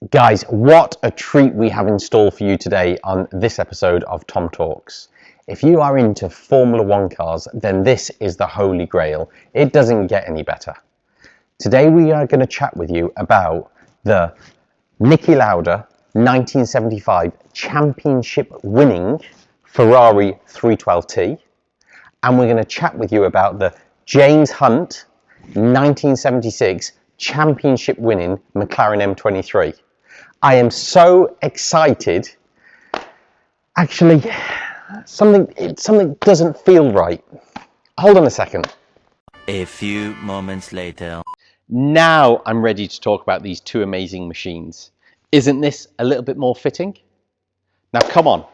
Guys, what a treat we have in store for you today on this episode of Tom Talks. If you are into Formula One cars, then this is the holy grail. It doesn't get any better. Today we are going to chat with you about the Niki Lauda 1975 championship winning Ferrari 312T, and we're going to chat with you about the James Hunt 1976 championship winning McLaren M23. I am so excited. Actually, something doesn't feel right. Hold on a second. A few moments later. Now I'm ready to talk about these two amazing machines. Isn't this a little bit more fitting? Now come on.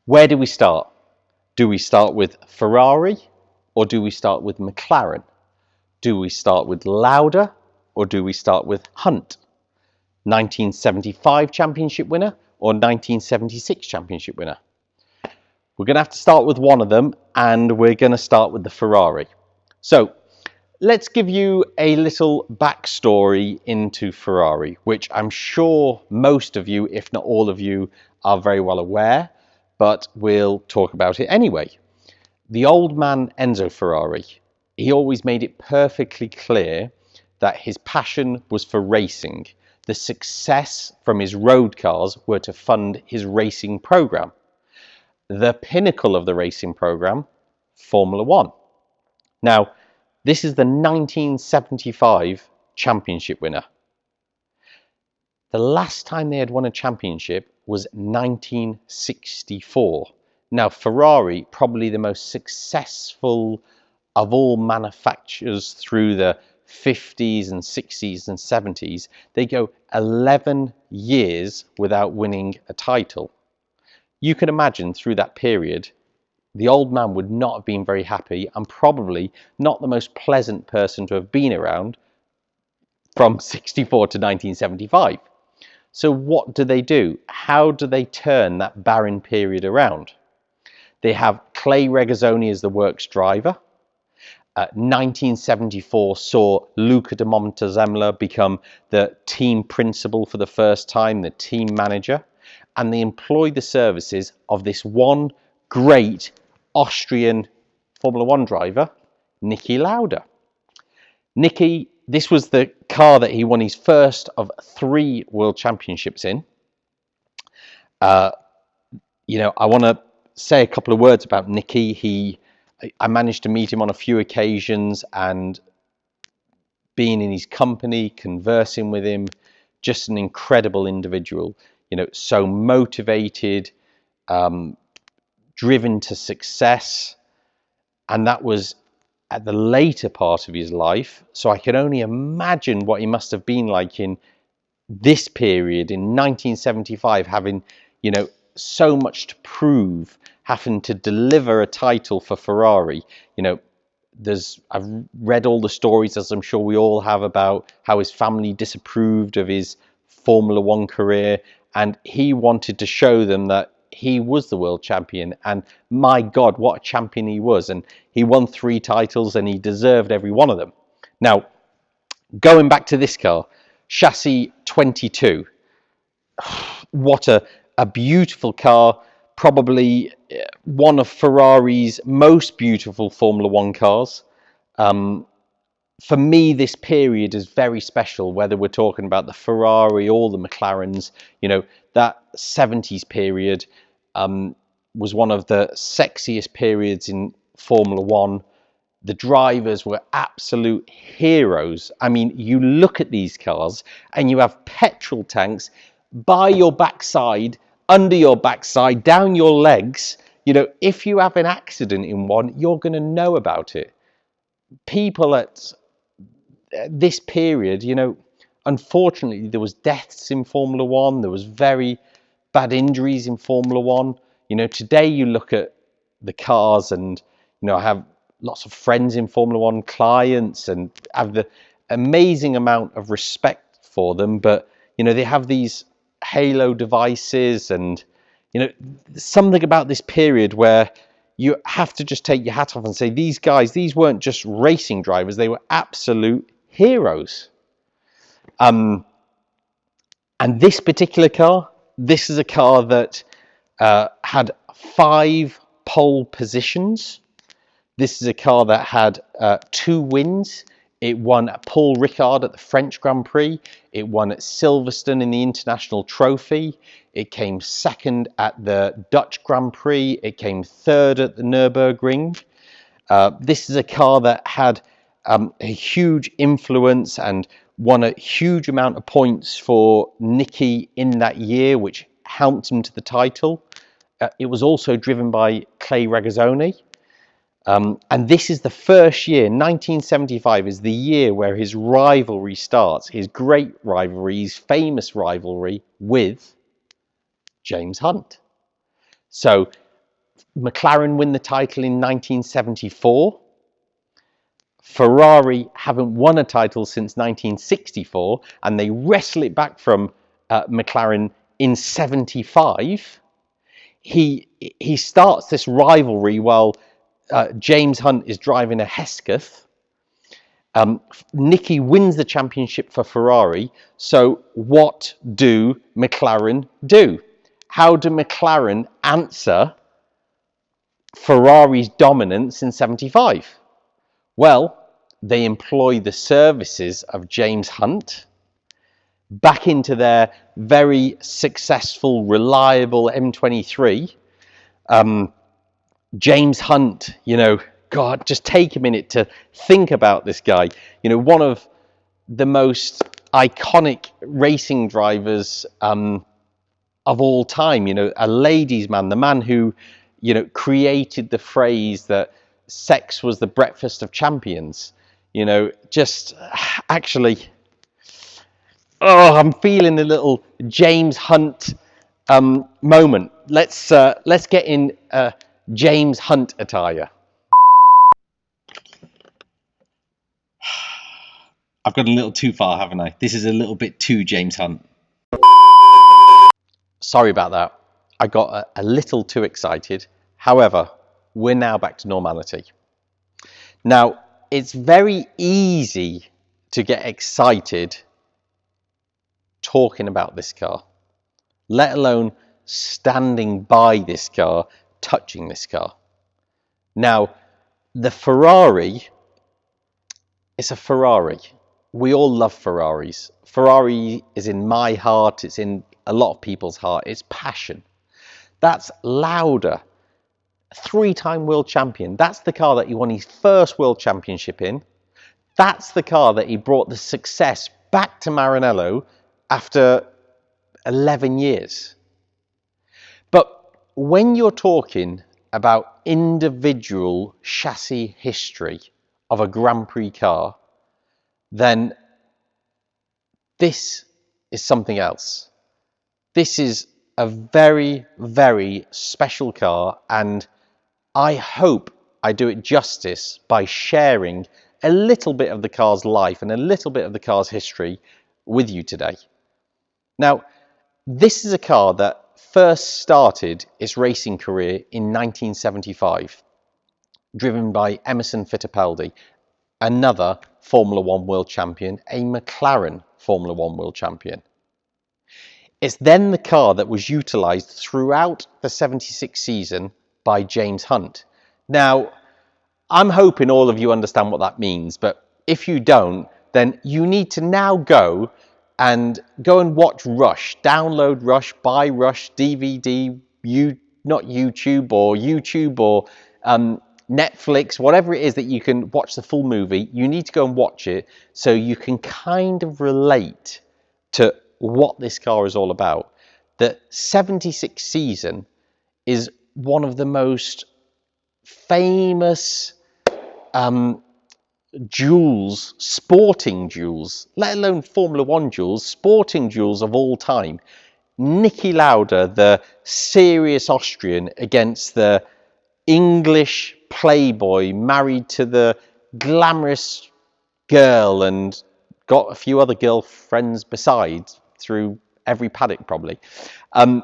Where do we start? Do we start with Ferrari or do we start with McLaren? Do we start with Lauda or do we start with Hunt? 1975 championship winner or 1976 championship winner? We're going to have to start with one of them, and we're going to start with the Ferrari. So let's give you a little backstory into Ferrari, which I'm sure most of you, if not all of you, are very well aware, but we'll talk about it anyway. The old man Enzo Ferrari, he always made it perfectly clear that his passion was for racing. The success from his road cars were to fund his racing program. The pinnacle of the racing program, Formula One. Now, this is the 1975 championship winner. The last time they had won a championship was 1964. Now, Ferrari, probably the most successful of all manufacturers through the 50s and 60s and 70s, they go 11 years without winning a title. You can imagine through that period, the old man would not have been very happy and probably not the most pleasant person to have been around from 64 to 1975. So what do? How do they turn that barren period around? They have Clay Regazzoni as the works driver. 1974 saw Luca de Montezemolo become the team principal for the first time, the team manager, and they employed the services of this one great Austrian Formula One driver, Niki Lauda. Niki, this was the car that he won his first of 3 world championships in. I want to say a couple of words about Niki. I managed to meet him on a few occasions, and being in his company, conversing with him, just an incredible individual, so motivated, driven to success. And that was at the later part of his life. So I can only imagine what he must have been like in this period in 1975, having, so much to prove, having to deliver a title for Ferrari. I've read all the stories, as I'm sure we all have, about how his family disapproved of his Formula One career, and he wanted to show them that he was the world champion, and my God, what a champion he was. And he won 3 titles and he deserved every one of them. Now, going back to this car, chassis 22, what a beautiful car, probably one of Ferrari's most beautiful Formula One cars. For me, this period is very special, whether we're talking about the Ferrari or the McLarens. That 70s period was one of the sexiest periods in Formula One. The drivers were absolute heroes. I mean, you look at these cars and you have petrol tanks by your backside, under your backside, down your legs. If you have an accident in one, you're going to know about it. People at this period, unfortunately, there was deaths in Formula One. There was very bad injuries in Formula One. Today you look at the cars, and I have lots of friends in Formula One, clients, and have the amazing amount of respect for them. But they have these halo devices, and something about this period where you have to just take your hat off and say, these guys, these weren't just racing drivers, they were absolute heroes. And this particular car, this is a car that had 5 pole positions. This is a car that had 2 wins. It won at Paul Ricard at the French Grand Prix. It won at Silverstone in the International Trophy. It came second at the Dutch Grand Prix. It came third at the Nürburgring. This is a car that had a huge influence and won a huge amount of points for Niki in that year, which helped him to the title. It was also driven by Clay Regazzoni. And this is the first year, 1975 is the year where his rivalry starts, his great rivalry, his famous rivalry with James Hunt. So McLaren win the title in 1974. Ferrari haven't won a title since 1964, and they wrestle it back from McLaren in 75. He starts this rivalry while James Hunt is driving a Hesketh. Niki wins the championship for Ferrari. So what do McLaren do? How do McLaren answer Ferrari's dominance in 75? Well, they employ the services of James Hunt back into their very successful, reliable M23. James Hunt, God, just take a minute to think about this guy. One of the most iconic racing drivers of all time, a ladies' man, the man who, created the phrase that sex was the breakfast of champions. Just actually, I'm feeling a little James Hunt moment. Let's get in James Hunt attire. I've got a little too far, haven't I? This is a little bit too James Hunt. Sorry about that. I got a little too excited. However, we're now back to normality. Now, it's very easy to get excited talking about this car, let alone standing by this car, touching this car. Now, the Ferrari, it's a Ferrari. We all love Ferraris. Ferrari is in my heart. It's in a lot of people's heart. It's passion. That's Lauda, 3-time world champion. That's the car that he won his first world championship in. That's the car that he brought the success back to Maranello after 11 years. But when you're talking about individual chassis history of a Grand Prix car, then this is something else. This is a very, very special car, and I hope I do it justice by sharing a little bit of the car's life and a little bit of the car's history with you today. Now, this is a car that first started its racing career in 1975, driven by Emerson Fittipaldi, another Formula One world champion, a McLaren Formula One world champion. It's then the car that was utilised throughout the 76 season by James Hunt. Now, I'm hoping all of you understand what that means, but if you don't, then you need to now go and watch Rush, download Rush, buy Rush, DVD, not YouTube or Netflix, whatever it is that you can watch the full movie. You need to go and watch it so you can kind of relate to what this car is all about. The 76 season is one of the most famous duels, sporting duels, let alone Formula One duels, sporting duels of all time. Niki Lauda, the serious Austrian, against the English playboy married to the glamorous girl and got a few other girlfriends besides through every paddock probably. And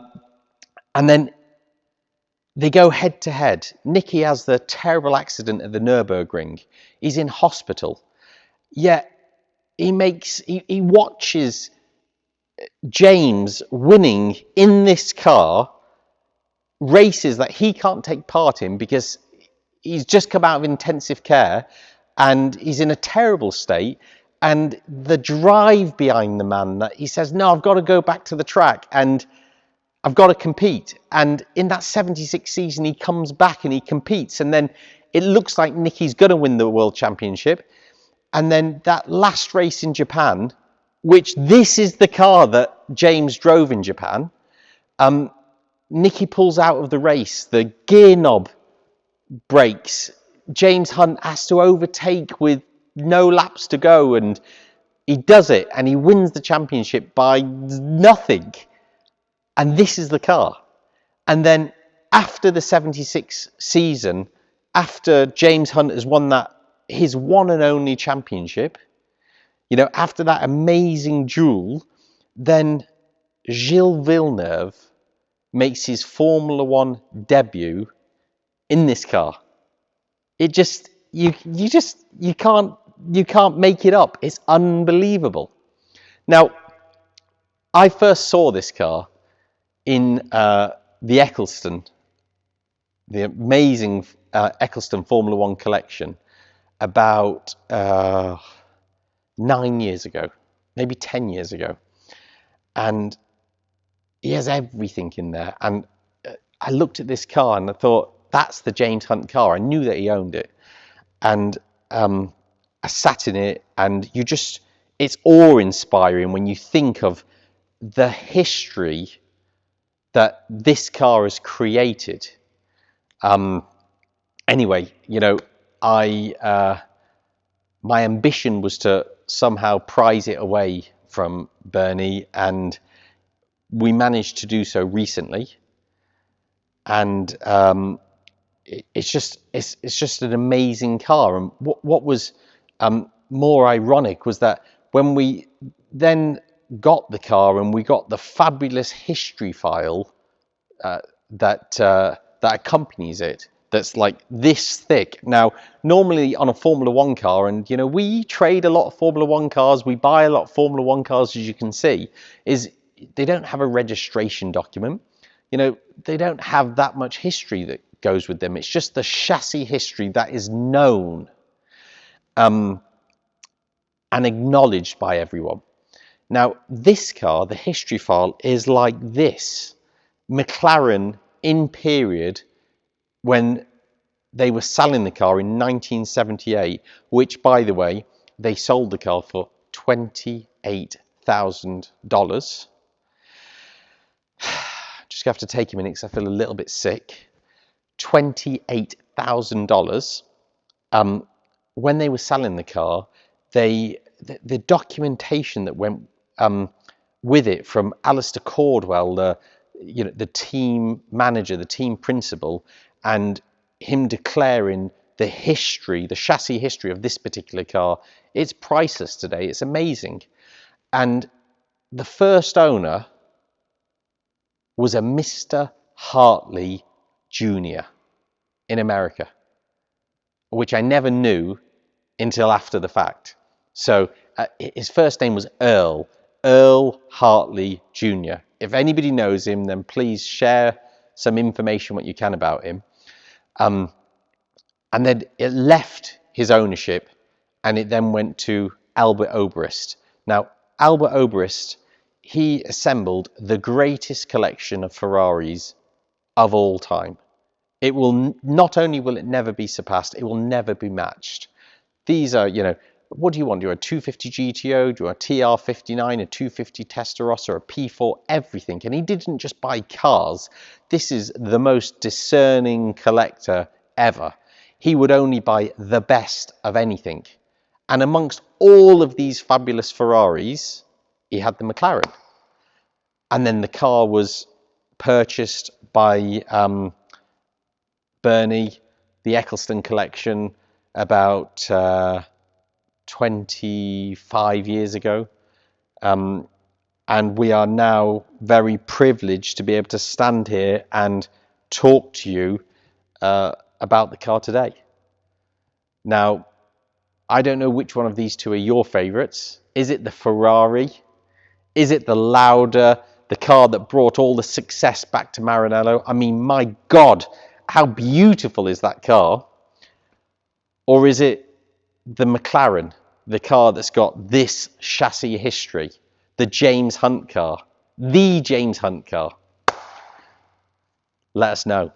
then they go head to head. Niki has the terrible accident at the Nürburgring. He's in hospital. Yet he watches James winning in this car races that he can't take part in because he's just come out of intensive care and he's in a terrible state. And the drive behind the man, that he says, no, I've got to go back to the track and I've got to compete. And in that 76 season, he comes back and he competes. And then it looks like Niki's going to win the world championship. And then that last race in Japan, which this is the car that James drove in Japan, Niki pulls out of the race. The gear knob breaks. James Hunt has to overtake with no laps to go, and he does it, and he wins the championship by nothing. And this is the car. And then after the 76 season, after James Hunt has won that, his one and only championship, you know, after that amazing duel, then Gilles Villeneuve makes his Formula One debut in this car. It just, you can't make it up. It's unbelievable. Now, I first saw this car in the Eccleston, the amazing Eccleston Formula One collection, about 9 years ago, maybe 10 years ago. And he has everything in there. And I looked at this car and I thought, that's the James Hunt car. I knew that he owned it. And I sat in it, and it's awe-inspiring when you think of the history that this car has created. Anyway, you know, my ambition was to somehow prize it away from Bernie, and we managed to do so recently. And it's just an amazing car. And what was more ironic was that when we then got the car and we got the fabulous history file that accompanies it, that's like this thick. Now, normally on a Formula One car, and you know, we trade a lot of Formula One cars, we buy a lot of Formula One cars, as you can see, is they don't have a registration document. You know, they don't have that much history that goes with them. It's just the chassis history that is known and acknowledged by everyone. Now, this car, the history file, is like this. McLaren in period when they were selling the car in 1978, which, by the way, they sold the car for $28,000. Just have to take a minute because I feel a little bit sick. $28,000. When they were selling the car, the documentation that went with it from Alistair Cordwell, the team manager, the team principal, and him declaring the history, the chassis history of this particular car, it's priceless today. It's amazing. And the first owner was a Mr. Hartley Jr. in America, which I never knew until after the fact. So his first name was Earl Hartley Jr. If anybody knows him, then please share some information, what you can, about him. And then it left his ownership, and it then went to Albert Obrist. Now, Albert Obrist, he assembled the greatest collection of Ferraris of all time. It will not only will it never be surpassed, it will never be matched. These are, you know, what do you want? Do you want a 250 GTO? Do you want a TR59, a 250 Testarossa, a P4, everything? And he didn't just buy cars. This is the most discerning collector ever. He would only buy the best of anything. And amongst all of these fabulous Ferraris, he had the McLaren. And then the car was purchased by Bernie, the Eccleston collection, about 25 years ago. And we are now very privileged to be able to stand here and talk to you about the car today. Now, I don't know which one of these two are your favourites. Is it the Ferrari? Is it the Lauda, the car that brought all the success back to Maranello? I mean, my God, how beautiful is that car? Or is it the McLaren, the car that's got this chassis history, the James Hunt car, the James Hunt car? Let us know.